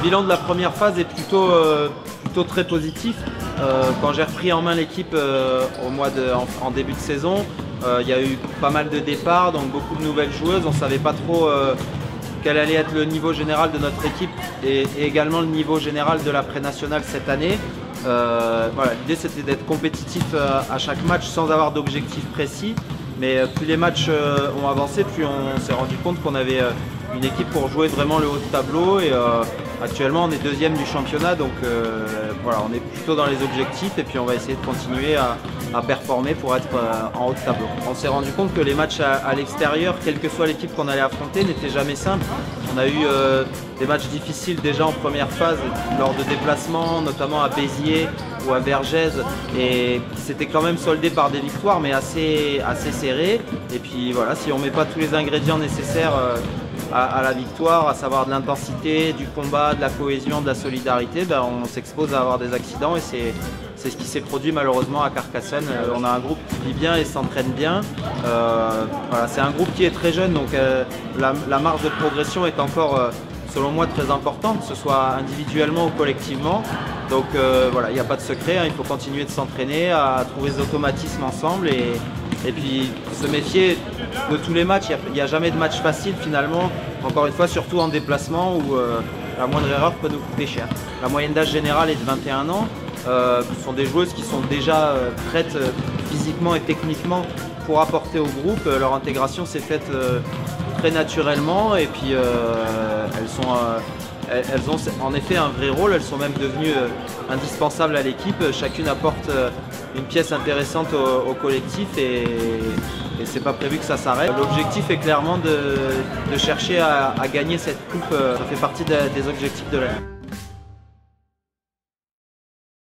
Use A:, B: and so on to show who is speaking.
A: bilan de la première phase est plutôt très positif. Quand j'ai repris en main l'équipe en début de saison, il y a eu pas mal de départs, donc beaucoup de nouvelles joueuses. On ne savait pas trop quel allait être le niveau général de notre équipe et également le niveau général de la pré-nationale cette année. Voilà, l'idée c'était d'être compétitif à chaque match sans avoir d'objectif précis. Mais plus les matchs ont avancé, plus on s'est rendu compte qu'on avait une équipe pour jouer vraiment le haut de tableau. Et actuellement on est deuxième du championnat, donc voilà, on est plutôt dans les objectifs et puis on va essayer de continuer à performer pour être en haut de tableau. On s'est rendu compte que les matchs à l'extérieur, quelle que soit l'équipe qu'on allait affronter, n'étaient jamais simples. On a eu des matchs difficiles déjà en première phase lors de déplacements, notamment à Béziers ou à Vergès, et c'était quand même soldé par des victoires mais assez serrées. Et puis voilà, si on ne met pas tous les ingrédients nécessaires à la victoire, à savoir de l'intensité, du combat, de la cohésion, de la solidarité, ben on s'expose à avoir des accidents et c'est ce qui s'est produit malheureusement à Carcassonne. On a un groupe qui vit bien et s'entraîne bien. Voilà, c'est un groupe qui est très jeune, donc la marge de progression est encore selon moi très importante, que ce soit individuellement ou collectivement. Donc voilà, il n'y a pas de secret, hein, il faut continuer de s'entraîner, à trouver des automatismes ensemble et puis se méfier de tous les matchs. Il n'y a jamais de match facile finalement, encore une fois, surtout en déplacement où la moindre erreur peut nous coûter cher. La moyenne d'âge générale est de 21 ans. Ce sont des joueuses qui sont déjà prêtes physiquement et techniquement pour apporter au groupe. Leur intégration s'est faite très naturellement et puis elles ont en effet un vrai rôle, elles sont même devenues indispensables à l'équipe. Chacune apporte une pièce intéressante au collectif et c'est pas prévu que ça s'arrête. L'objectif est clairement de chercher à gagner cette coupe, ça fait partie des objectifs de l'année.